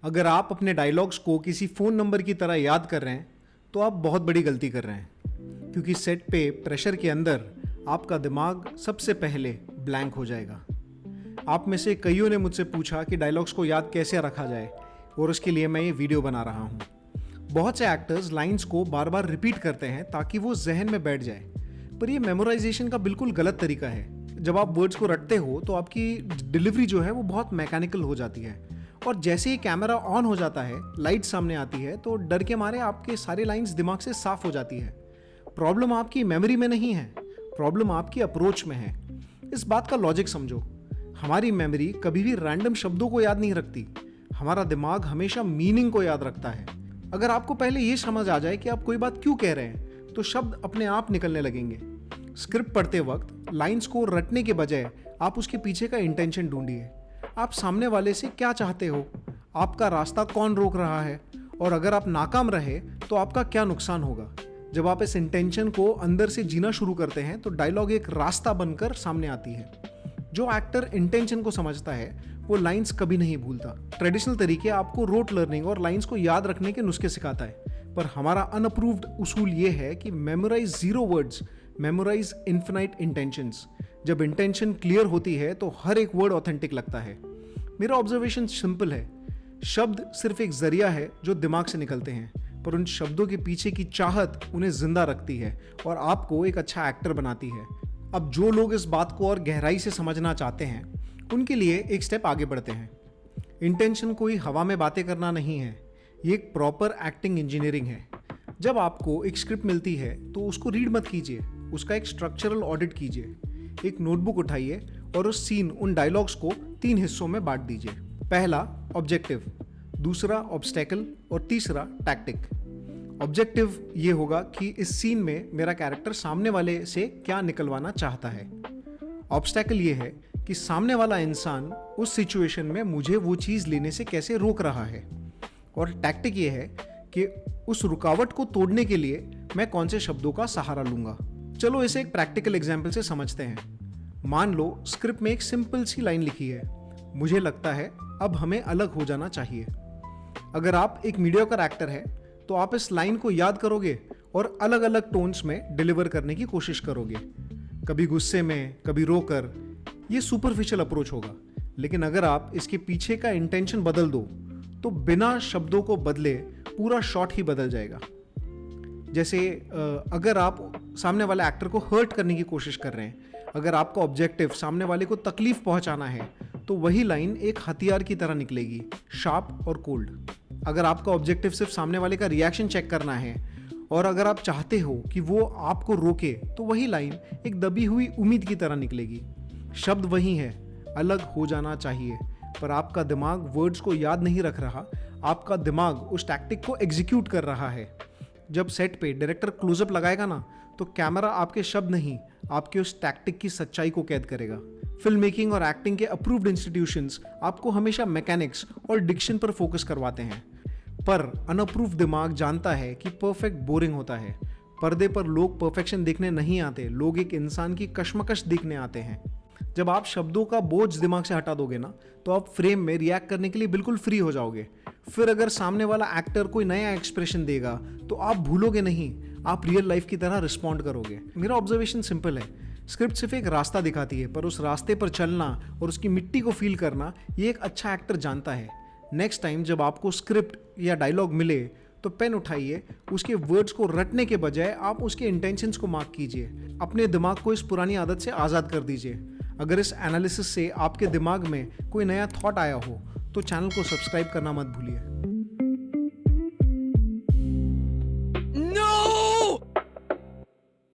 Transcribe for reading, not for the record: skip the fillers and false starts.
अगर आप अपने डायलॉग्स को किसी फ़ोन नंबर की तरह याद कर रहे हैं तो आप बहुत बड़ी गलती कर रहे हैं, क्योंकि सेट पे प्रेशर के अंदर आपका दिमाग सबसे पहले ब्लैंक हो जाएगा। आप में से कईयों ने मुझसे पूछा कि डायलॉग्स को याद कैसे रखा जाए, और उसके लिए मैं ये वीडियो बना रहा हूँ। बहुत से एक्टर्स लाइंस को बार बार रिपीट करते हैं ताकि वो जहन में बैठ जाए, पर ये मेमोराइजेशन का बिल्कुल गलत तरीका है। जब आप वर्ड्स को रटते हो तो आपकी डिलीवरी जो है वो बहुत मैकेनिकल हो जाती है, और जैसे ही कैमरा ऑन हो जाता है, लाइट सामने आती है, तो डर के मारे आपके सारे लाइंस दिमाग से साफ हो जाती है। प्रॉब्लम आपकी मेमोरी में नहीं है, प्रॉब्लम आपकी अप्रोच में है। इस बात का लॉजिक समझो। हमारी मेमोरी कभी भी रैंडम शब्दों को याद नहीं रखती, हमारा दिमाग हमेशा मीनिंग को याद रखता है। अगर आपको पहले ये समझ आ जाए कि आप कोई बात क्यों कह रहे हैं, तो शब्द अपने आप निकलने लगेंगे। स्क्रिप्ट पढ़ते वक्त लाइंस को रटने के बजाय आप उसके पीछे का इंटेंशन ढूंढिए। आप सामने वाले से क्या चाहते हो, आपका रास्ता कौन रोक रहा है, और अगर आप नाकाम रहे तो आपका क्या नुकसान होगा। जब आप इस इंटेंशन को अंदर से जीना शुरू करते हैं तो डायलॉग एक रास्ता बनकर सामने आती है। जो एक्टर इंटेंशन को समझता है वो लाइंस कभी नहीं भूलता। ट्रेडिशनल तरीके आपको रोट लर्निंग और लाइंस को याद रखने के नुस्खे सिखाता है, पर हमारा अनअप्रूव्ड उसूल ये है कि memorise 0 words, memorise infinite intentions. जब इंटेंशन क्लियर होती है तो हर एक वर्ड ऑथेंटिक लगता है। मेरा ऑब्जर्वेशन सिंपल है, शब्द सिर्फ एक जरिया है जो दिमाग से निकलते हैं, पर उन शब्दों के पीछे की चाहत उन्हें जिंदा रखती है और आपको एक अच्छा एक्टर बनाती है। अब जो लोग इस बात को और गहराई से समझना चाहते हैं उनके लिए एक स्टेप आगे बढ़ते हैं। इंटेंशन कोई हवा में बातें करना नहीं है, ये एक प्रॉपर एक्टिंग इंजीनियरिंग है। जब आपको एक स्क्रिप्ट मिलती है तो उसको रीड मत कीजिए, उसका एक स्ट्रक्चरल ऑडिट कीजिए। एक नोटबुक उठाइए और उस सीन, उन डायलॉग्स को 3 हिस्सों में बांट दीजिए। पहला ऑब्जेक्टिव, दूसरा ऑब्स्टेकल और तीसरा टैक्टिक। ऑब्जेक्टिव ये होगा कि इस सीन में मेरा कैरेक्टर सामने वाले से क्या निकलवाना चाहता है। ऑब्स्टेकल ये है कि सामने वाला इंसान उस सिचुएशन में मुझे वो चीज़ लेने से कैसे रोक रहा है। और टैक्टिक ये है कि उस रुकावट को तोड़ने के लिए मैं कौन से शब्दों का सहारा लूंगा। चलो इसे एक प्रैक्टिकल एग्जाम्पल से समझते हैं। मान लो स्क्रिप्ट में एक सिंपल सी लाइन लिखी है, मुझे लगता है अब हमें अलग हो जाना चाहिए। अगर आप एक मीडियोकर एक्टर है तो आप इस लाइन को याद करोगे और अलग अलग टोन्स में डिलीवर करने की कोशिश करोगे, कभी गुस्से में, कभी रोकर। ये सुपरफिशियल अप्रोच होगा, लेकिन अगर आप इसके पीछे का इंटेंशन बदल दो तो बिना शब्दों को बदले पूरा शॉट ही बदल जाएगा। जैसे अगर आप सामने वाले एक्टर को हर्ट करने की कोशिश कर रहे हैं, अगर आपका ऑब्जेक्टिव सामने वाले को तकलीफ पहुंचाना है, तो वही लाइन एक हथियार की तरह निकलेगी, शार्प और कोल्ड। अगर आपका ऑब्जेक्टिव सिर्फ सामने वाले का रिएक्शन चेक करना है, और अगर आप चाहते हो कि वो आपको रोके, तो वही लाइन एक दबी हुई उम्मीद की तरह निकलेगी। शब्द वही है, अलग हो जाना चाहिए, पर आपका दिमाग वर्ड्स को याद नहीं रख रहा, आपका दिमाग उस टैक्टिक को एग्जीक्यूट कर रहा है। जब सेट पे डायरेक्टर क्लोजअप लगाएगा ना, तो कैमरा आपके शब्द नहीं, आपके उस टैक्टिक की सच्चाई को कैद करेगा। फिल्म मेकिंग और एक्टिंग के अप्रूव्ड इंस्टीट्यूशंस आपको हमेशा मैकेनिक्स और डिक्शन पर फोकस करवाते हैं, पर अनअप्रूव्ड दिमाग जानता है कि परफेक्ट बोरिंग होता है। पर्दे पर लोग परफेक्शन देखने नहीं आते, लोग एक इंसान की कश्मकश देखने आते हैं। जब आप शब्दों का बोझ दिमाग से हटा दोगे ना, तो आप फ्रेम में रिएक्ट करने के लिए बिल्कुल फ्री हो जाओगे। फिर अगर सामने वाला एक्टर कोई नया एक्सप्रेशन देगा तो आप भूलोगे नहीं, आप रियल लाइफ की तरह रिस्पॉन्ड करोगे। मेरा ऑब्जर्वेशन सिंपल है, स्क्रिप्ट सिर्फ एक रास्ता दिखाती है, पर उस रास्ते पर चलना और उसकी मिट्टी को फील करना ये एक अच्छा एक्टर जानता है। नेक्स्ट टाइम जब आपको स्क्रिप्ट या डायलॉग मिले तो पेन उठाइए, उसके वर्ड्स को रटने के बजाय आप उसके इंटेंशंस को मार्क कीजिए। अपने दिमाग को इस पुरानी आदत से आज़ाद कर दीजिए। अगर इस एनालिसिस से आपके दिमाग में कोई नया थॉट आया हो तो चैनल को सब्सक्राइब करना मत भूलिए।